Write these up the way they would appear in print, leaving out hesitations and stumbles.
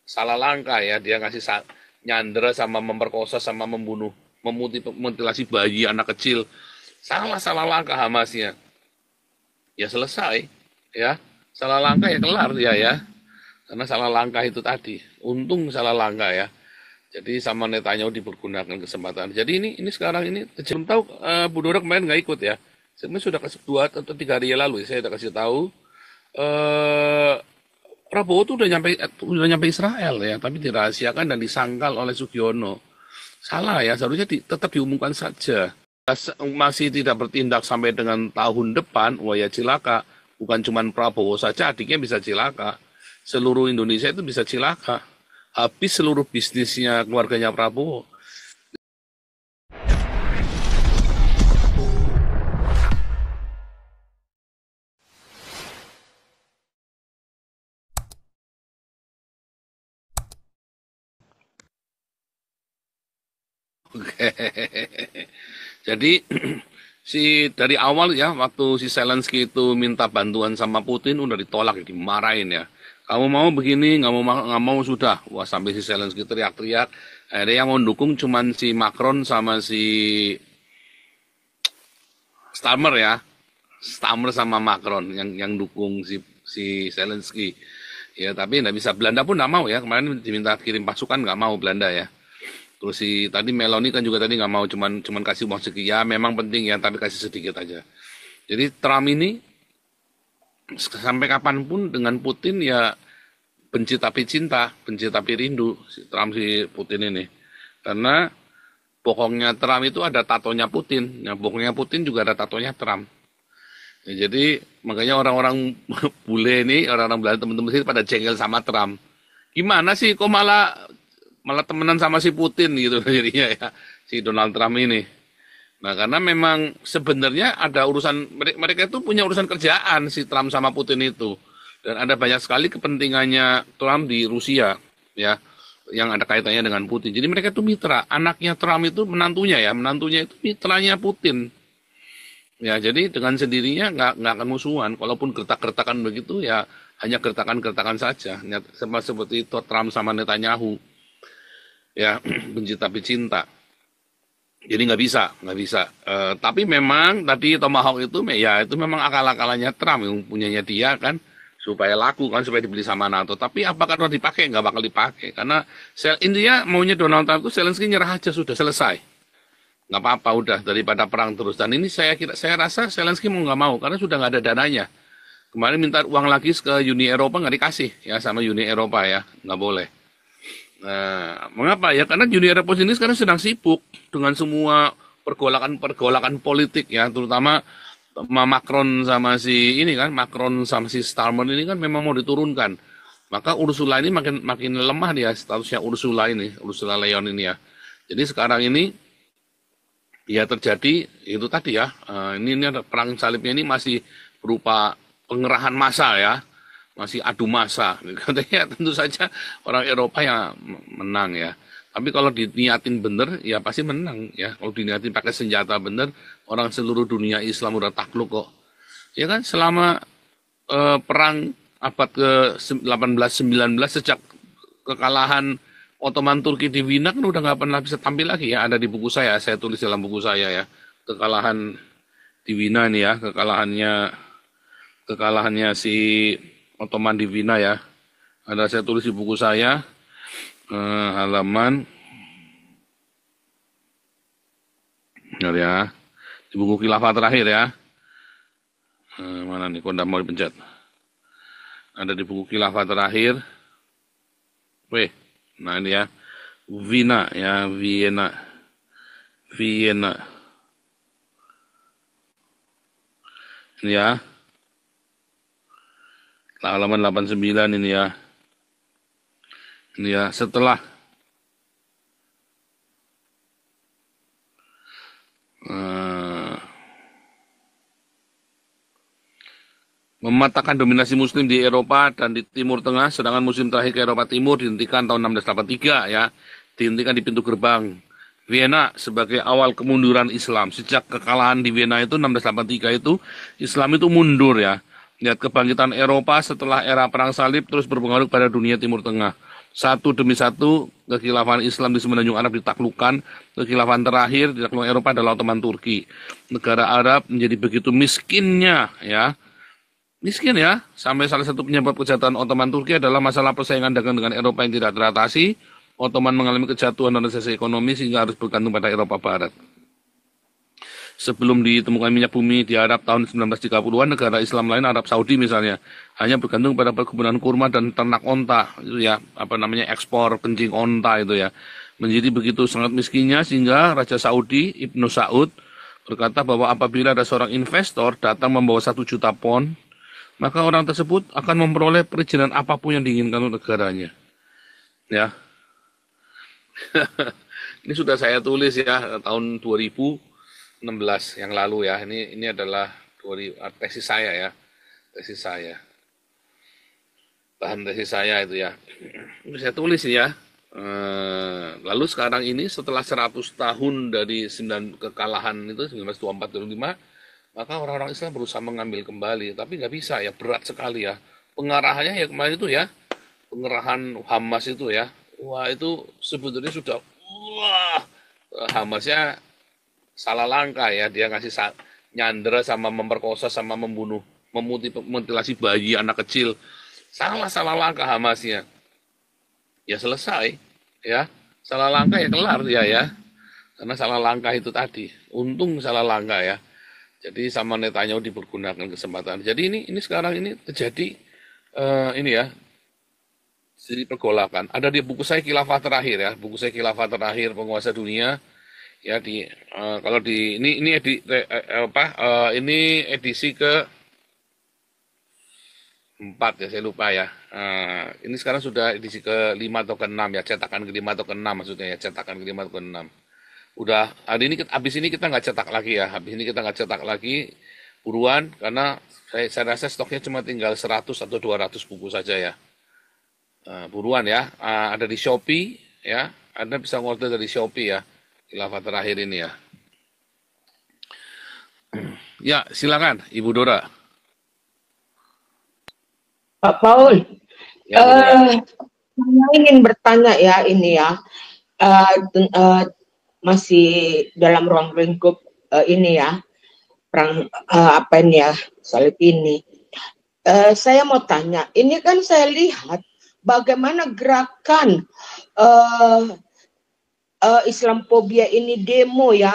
salah langkah ya, dia ngasih nyandera sama memperkosa sama membunuh, memutilasi bayi anak kecil. Salah langkah Hamasnya. Ya selesai, ya. Salah langkah ya kelar dia ya. Karena salah langkah itu tadi. Untung salah langkah ya. Jadi sama Netanyahu dipergunakan kesempatan. Jadi ini sekarang ini belum tahu Bu Dora kemarin nggak ikut ya. Sebenarnya sudah kasih 2 atau 3 hari lalu ya, saya udah kasih tahu eh Prabowo tuh udah nyampe Israel ya, tapi dirahasiakan dan disangkal oleh Sugiono. Salah ya, seharusnya tetap diumumkan saja. Masih tidak bertindak sampai dengan tahun depan, wah ya cilaka. Bukan cuma Prabowo saja, adiknya bisa cilaka. Seluruh Indonesia itu bisa cilaka. Habis seluruh bisnisnya keluarganya Prabowo. Jadi dari awal ya, waktu si Zelensky itu minta bantuan sama Putin udah ditolak, dimarahin ya. Kamu mau begini, nggak mau sudah. Wah, sampai si Zelensky teriak-teriak. Akhirnya yang mau dukung cuman si Macron sama si Starmer ya. Starmer sama Macron yang dukung si Zelensky. Ya, tapi nggak bisa. Belanda pun nggak mau ya. Kemarin diminta kirim pasukan nggak mau Belanda ya. Terus si tadi Meloni kan juga tadi nggak mau, cuman kasih uang sedikit. Ya memang penting ya, tapi kasih sedikit aja. Jadi Trump ini sampai kapanpun dengan Putin ya benci tapi cinta, benci tapi rindu si Trump si Putin ini. Karena bohongnya Trump itu ada tatonya Putin, ya bohongnya Putin juga ada tatonya Trump. Ya, jadi makanya orang-orang bule ini, orang-orang Belanda teman-teman sini pada jengkel sama Trump. Gimana sih kok malah malah temenan sama si Putin gitu jadinya ya, si Donald Trump ini. Nah, karena memang sebenarnya ada urusan, mereka itu punya urusan kerjaan si Trump sama Putin itu. Dan ada banyak sekali kepentingannya Trump di Rusia ya, yang ada kaitannya dengan Putin. Jadi mereka itu mitra. Anaknya Trump itu menantunya itu mitranya Putin. Ya, jadi dengan sendirinya nggak akan musuhan. Kalaupun gertak-gertakan begitu ya hanya gertakan-gertakan saja. Seperti itu Trump sama Netanyahu. Ya, benci tapi cinta. Jadi nggak bisa. Tapi memang tadi Tomahawk itu, ya itu memang akal-akalannya Trump yang punyanya dia kan, supaya laku kan, supaya dibeli sama NATO. Tapi apakah harus dipakai? Nggak bakal dipakai. Karena India maunya Donald Trump itu Zelensky nyerah aja sudah selesai. Nggak apa-apa udah daripada perang terus. Dan ini saya rasa Zelensky mau nggak mau karena sudah nggak ada dananya. Kemarin minta uang lagi ke Uni Eropa nggak dikasih ya sama Uni Eropa ya, nggak boleh. Nah, mengapa ya? Karena Uni Eropa ini sekarang sedang sibuk dengan semua pergolakan politik ya, terutama Macron sama si ini kan, Macron sama si Starmer ini kan memang mau diturunkan. Maka Ursula ini makin lemah dia statusnya, Ursula Leon ini ya. Jadi sekarang ini ya terjadi itu tadi ya, ini ada perang salibnya ini masih berupa pengerahan massa ya, masih adu massa. Katanya tentu saja orang Eropa yang menang ya. Tapi kalau diniatin bener ya pasti menang ya. Kalau diniatin pakai senjata bener, orang seluruh dunia Islam udah takluk kok. Ya kan selama perang abad ke-18-19 sejak kekalahan Ottoman Turki di Wina kan udah nggak pernah bisa tampil lagi ya. Ada di buku saya tulis dalam buku saya ya. Kekalahan di Wina ini ya, kekalahannya si Ottoman di Wina ya. Ada saya tulis di buku saya, halaman, ya, di buku Khilafah terakhir ya. Mana nih, kok nggak mau dipencet? Ada di buku Khilafah terakhir. Weh. Nah ini ya, Vienna ya, Vienna. Ini ya, halaman 89 ini ya. Ini ya, setelah mematahkan dominasi Muslim di Eropa dan di Timur Tengah, sedangkan Muslim terakhir ke Eropa Timur dihentikan tahun 1683 ya, dihentikan di pintu gerbang Vienna sebagai awal kemunduran Islam. Sejak kekalahan di Vienna itu 1683 itu Islam itu mundur ya. Lihat kebangkitan Eropa setelah era Perang Salib terus berpengaruh pada dunia Timur Tengah. Satu demi satu, kekhilafan Islam di semenanjung Arab ditaklukkan. Kekhilafan terakhir ditaklukkan Eropa adalah Ottoman Turki. Negara Arab menjadi begitu miskinnya, ya. Miskin ya, sampai salah satu penyebab kejahatan Ottoman Turki adalah masalah persaingan dagang dengan Eropa yang tidak teratasi. Ottoman mengalami kejatuhan dan resesi ekonomi sehingga harus bergantung pada Eropa Barat. Sebelum ditemukan minyak bumi di Arab tahun 1930-an, negara Islam lain, Arab Saudi misalnya, hanya bergantung pada perkebunan kurma dan ternak onta, itu ya, apa namanya, ekspor kencing onta itu ya. Menjadi begitu sangat miskinnya sehingga Raja Saudi, Ibnu Saud, berkata bahwa apabila ada seorang investor datang membawa 1 juta pon, maka orang tersebut akan memperoleh perizinan apapun yang diinginkan untuk negaranya. Ya, ini sudah saya tulis ya tahun 2016 yang lalu ya. Ini adalah tesis saya ya, tesis saya, bahan tesis saya itu ya. Ini saya tulis ya. Lalu sekarang ini setelah 100 tahun dari 9 kekalahan itu 1924-25, maka orang-orang Islam berusaha mengambil kembali, tapi nggak bisa ya, berat sekali ya. Pengarahannya ya kemarin itu ya, pengerahan Hamas itu ya. Wah itu sebetulnya sudah, wah Hamasnya salah langkah ya, dia ngasih nyandera sama memperkosa sama membunuh, memutilasi bayi anak kecil. Salah langkah Hamasnya. Ya selesai ya, salah langkah ya kelar ya. Karena salah langkah itu tadi. Untung salah langkah ya. Jadi sama Netanyahu dipergunakan kesempatan. Jadi ini sekarang ini terjadi ini ya, jadi pergolakan. Ada di buku saya Khilafah Terakhir ya, buku saya Khilafah Terakhir Penguasa Dunia ya kalau di ini edisi ke 4 ya, saya lupa ya. Ini sekarang sudah edisi ke 5 atau ke 6 ya, cetakan ke 5 atau ke 6 maksudnya ya, cetakan ke 5 atau ke 6. Udah habis ini kita nggak cetak lagi ya, habis ini kita nggak cetak lagi, buruan, karena saya rasa stoknya cuma tinggal 100 atau 200 buku saja ya. Buruan ya, ada di Shopee ya, Anda bisa order dari Shopee ya, Khilafah Terakhir ini ya. Ya silakan Ibu Dora. Pak Paul, Ya, Bu Dora. saya ingin bertanya ya ini ya, masih dalam ruang lingkup ini ya, perang apa ini ya, salib ini. Saya mau tanya, ini kan saya lihat bagaimana gerakan Islamophobia ini demo ya,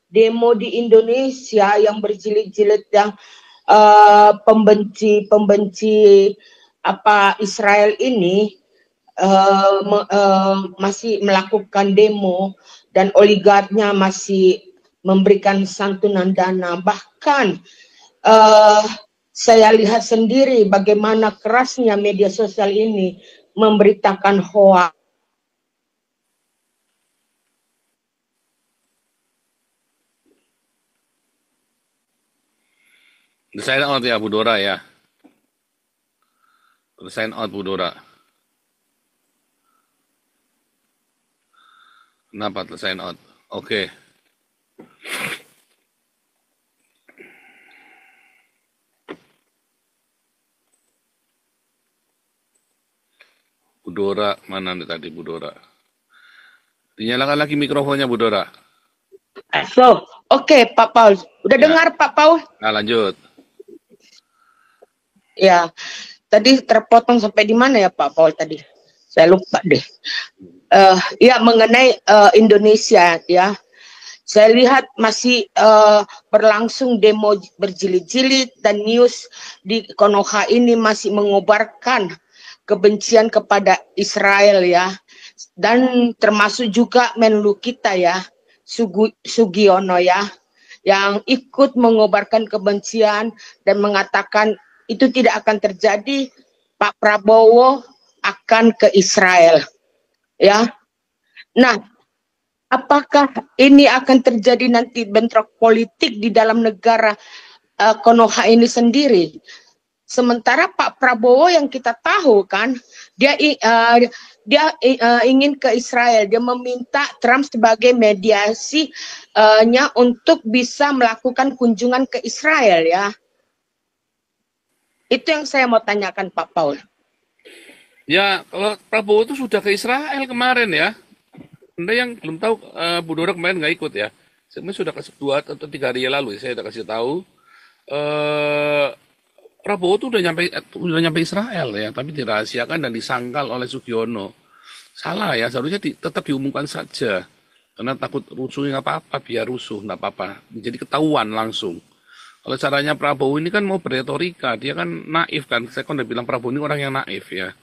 demo di Indonesia yang berjilid-jilid yang pembenci apa Israel ini masih melakukan demo dan oligarknya masih memberikan santunan dana. Bahkan saya lihat sendiri bagaimana kerasnya media sosial ini memberitakan hoax. Sign out ya Bu Dora ya. Sign out Bu Dora. Kenapa sign out? Oke. Bu Dora, mana nih tadi Bu Dora? Dinyalakan lagi mikrofonnya Bu Dora. Oke, Pak Paul. Udah Ya. dengar Pak Paul? Nah, lanjut. Ya, tadi terpotong sampai di mana ya Pak Paul tadi? Saya lupa deh. Ya, mengenai Indonesia ya. Saya lihat masih berlangsung demo berjilid-jilid dan news di Konoha ini masih mengobarkan kebencian kepada Israel ya. Dan termasuk juga Menlu kita ya, Sugiono ya, yang ikut mengobarkan kebencian dan mengatakan itu tidak akan terjadi, Pak Prabowo akan ke Israel ya. Nah, apakah ini akan terjadi nanti bentrok politik di dalam negara Konoha ini sendiri? Sementara Pak Prabowo yang kita tahu kan, dia ingin ke Israel, dia meminta Trump sebagai mediasinya untuk bisa melakukan kunjungan ke Israel ya. Itu yang saya mau tanyakan Pak Paul. Ya, kalau Prabowo itu sudah ke Israel kemarin ya. Anda yang belum tahu, Bu Dora kemarin nggak ikut ya. Sebenarnya sudah kasih 2 atau 3 hari yang lalu ya, saya sudah kasih tahu. eh Prabowo itu udah nyampe Israel ya, tapi dirahasiakan dan disangkal oleh Sugiono. Salah ya, seharusnya tetap diumumkan saja. Karena takut rusuh nggak apa-apa, biar rusuh nggak apa-apa. Jadi ketahuan langsung. Kalau caranya Prabowo ini kan mau berretorika, dia kan naif kan. Saya kan udah bilang Prabowo ini orang yang naif ya.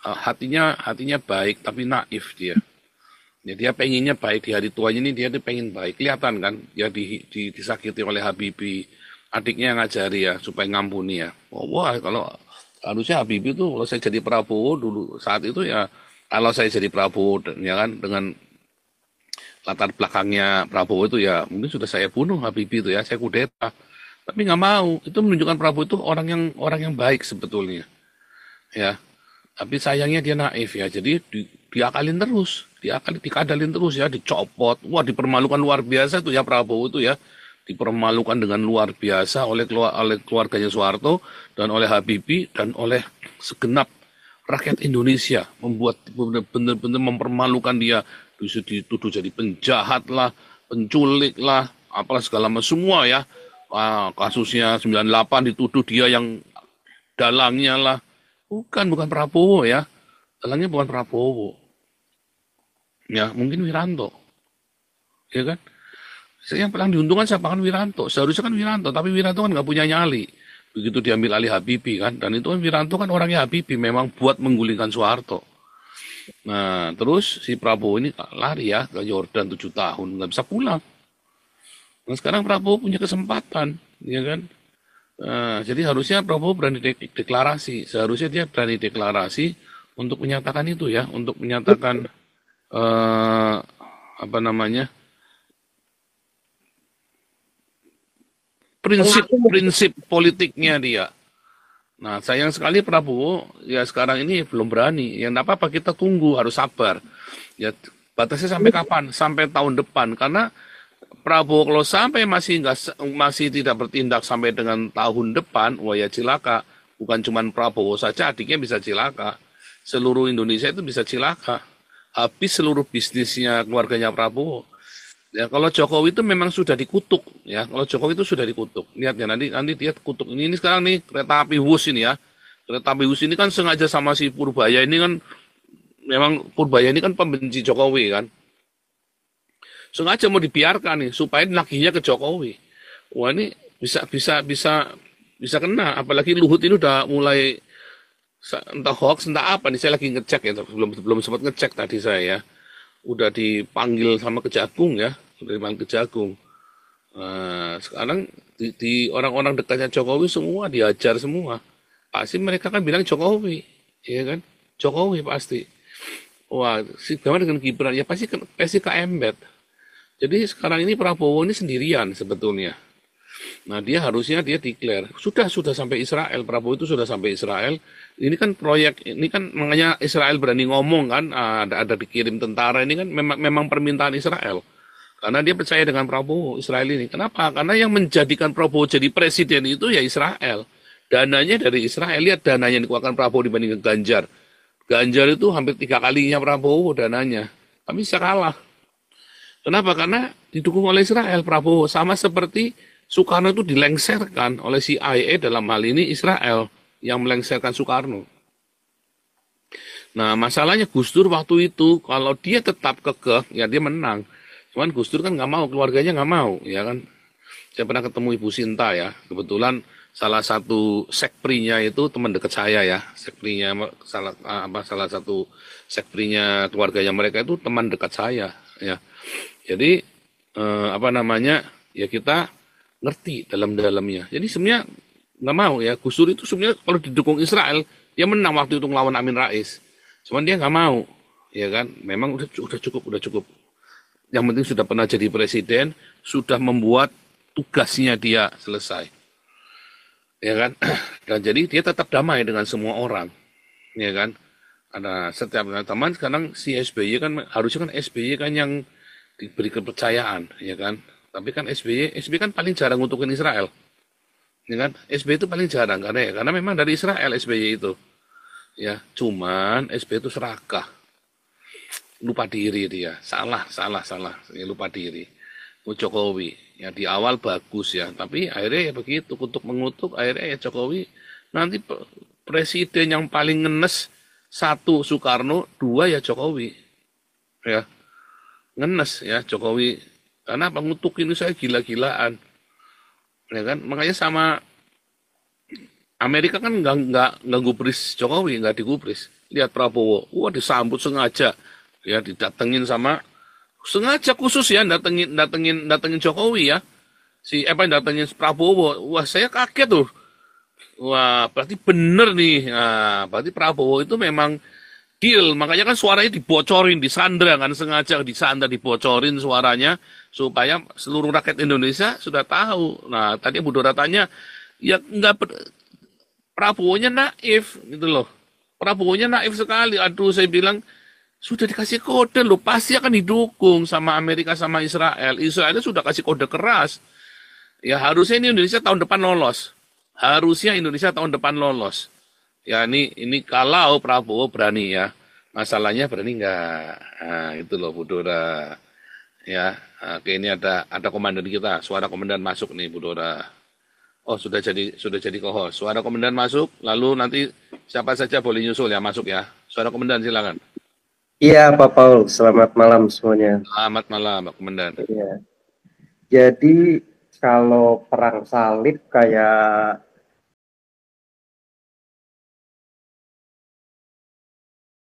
Hatinya baik tapi naif dia. Ya, dia pengennya baik di hari tuanya ini dia tuh pengen baik. Kelihatan kan dia disakiti oleh Habibie. Adiknya yang ngajari ya supaya ngampuni ya. Wah, kalau harusnya Habibie itu kalau saya jadi Prabowo dulu saat itu ya, kalau saya jadi Prabowo ya kan dengan latar belakangnya Prabowo itu ya mungkin sudah saya bunuh Habibie itu ya, saya kudeta. Tapi nggak mau. Itu menunjukkan Prabowo itu orang yang baik sebetulnya. Ya, tapi sayangnya dia naif ya. Jadi diakalin terus, dikadalin terus ya, dicopot. Wah, dipermalukan luar biasa tuh ya Prabowo itu ya. Dipermalukan dengan luar biasa oleh keluarganya Soeharto dan oleh Habibie dan oleh segenap rakyat Indonesia, membuat benar-benar mempermalukan dia, dituduh jadi penjahat lah, penculik lah, apalah segala macam semua ya. Kasusnya 98 dituduh dia yang dalangnya lah. Bukan Prabowo ya. Dalangnya bukan Prabowo. Ya, mungkin Wiranto. Ya kan? Yang paling diuntungkan siapa kan Wiranto. Seharusnya kan Wiranto, tapi Wiranto kan nggak punya nyali. Begitu diambil alih Habibie kan. Dan itu kan Wiranto kan orangnya Habibie, memang buat menggulingkan Soeharto. Nah, terus si Prabowo ini lari ya ke Yordan 7 tahun, nggak bisa pulang. Nah, sekarang Prabowo punya kesempatan, ya kan? Nah, jadi harusnya Prabowo berani deklarasi. Seharusnya dia berani deklarasi untuk menyatakan itu ya, untuk menyatakan apa namanya prinsip politiknya dia. Nah, sayang sekali Prabowo ya sekarang ini belum berani. Ya, enggak apa-apa, kita tunggu, harus sabar. Ya, batasnya sampai kapan? Sampai tahun depan. Karena Prabowo kalau sampai masih tidak bertindak sampai dengan tahun depan, wah ya cilaka. Bukan cuma Prabowo saja, adiknya bisa cilaka. Seluruh Indonesia itu bisa cilaka. Habis seluruh bisnisnya keluarganya Prabowo. Ya, kalau Jokowi itu memang sudah dikutuk ya. Kalau Jokowi itu sudah dikutuk. Lihat ya, nanti dia kutuk. Ini sekarang nih kereta api Wus ini ya. Kereta api Wus ini kan sengaja sama si Purbaya ini kan, memang Purbaya ini kan pembenci Jokowi kan. Sengaja mau dibiarkan nih supaya nagihnya ke Jokowi. Wah, ini bisa kena. Apalagi Luhut ini udah mulai entah hoax entah apa nih, saya lagi ngecek ya, belum sempat ngecek tadi saya ya. Udah dipanggil sama Kejagung ya, udah dipanggil Kejagung. Nah, sekarang di orang-orang dekatnya Jokowi semua diajar semua. Pasti mereka kan bilang Jokowi, ya kan? Jokowi pasti. Wah, gimana dengan Gibran? Ya pasti KMBet. Jadi sekarang ini Prabowo ini sendirian sebetulnya. Nah, harusnya dia declare. Sudah sampai Israel. Prabowo itu sudah sampai Israel. Ini kan proyek, ini kan makanya Israel berani ngomong kan, ada dikirim tentara, ini kan memang permintaan Israel. Karena dia percaya dengan Prabowo, Israel ini. Kenapa? Karena yang menjadikan Prabowo jadi presiden itu ya Israel. Dananya dari Israel. Lihat dananya yang dikeluarkan Prabowo dibandingkan Ganjar. Ganjar itu hampir 3 kalinya Prabowo dananya. Tapi bisa kalah. Kenapa? Karena didukung oleh Israel Prabowo. Sama seperti Soekarno itu dilengserkan oleh CIA, dalam hal ini Israel yang melengserkan Soekarno. Nah, masalahnya Gus Dur waktu itu, kalau dia tetap kekeh, ya dia menang. Cuman Gus Dur kan nggak mau, keluarganya nggak mau, ya kan. Saya pernah ketemu Ibu Sinta ya, kebetulan salah satu sekprinya itu teman dekat saya ya, sekprinya salah satu sekprinya keluarganya mereka itu teman dekat saya ya. Jadi ya kita ngerti dalam-dalamnya. Jadi sebenarnya nggak mau ya, Gus Dur itu sebenarnya kalau didukung Israel dia menang waktu itu ngelawan Amin Rais. Cuman dia nggak mau, ya kan? Memang udah cukup. Yang penting sudah pernah jadi presiden, sudah membuat tugasnya dia selesai, ya kan? Dan jadi dia tetap damai dengan semua orang, ya kan? Ada setiap teman sekarang si SBY kan harusnya kan SBY kan yang diberi kepercayaan, ya kan? Tapi kan SBY kan paling jarang untukin Israel, Ya kan? SBY itu paling jarang karena memang dari Israel SBY itu. Ya, cuman SBY itu serakah, lupa diri dia. Salah. Ya, lupa diri. Jokowi ya di awal bagus ya, tapi akhirnya ya begitu kutuk mengutuk akhirnya ya Jokowi nanti presiden yang paling ngenes satu Soekarno, dua ya Jokowi ya ngenes ya Jokowi karena pengutuk ini saya gila-gilaan ya kan makanya sama Amerika kan nggak gubris Jokowi nggak digubris lihat Prabowo wah disambut sengaja ya didatengin sama sengaja khusus ya datengin Jokowi ya datengin Prabowo wah saya kaget tuh wah berarti bener nih nah, berarti Prabowo itu memang deal makanya kan suaranya dibocorin disandra kan sengaja disandra dibocorin suaranya supaya seluruh rakyat Indonesia sudah tahu nah tadi Bu Dora tanya ya nggak Prabowo-nya naif gitu loh Prabowo-nya naif sekali aduh saya bilang sudah dikasih kode loh, pasti akan didukung sama Amerika sama Israel. Israel sudah kasih kode keras. Ya harusnya ini Indonesia tahun depan lolos. Harusnya Indonesia tahun depan lolos. Ya ini kalau Prabowo berani ya. Masalahnya berani nggak? Nah, itu loh Bu Dora. Ya, oke ini ada komandan kita. Suara komandan masuk nih Bu Dora. Oh sudah jadi co-host. Suara komandan masuk. Lalu nanti siapa saja boleh nyusul ya masuk ya. Suara komandan silakan. Iya, Pak Paul. Selamat malam semuanya. Selamat malam, Pak Komandan. Iya. Jadi kalau perang salib kayak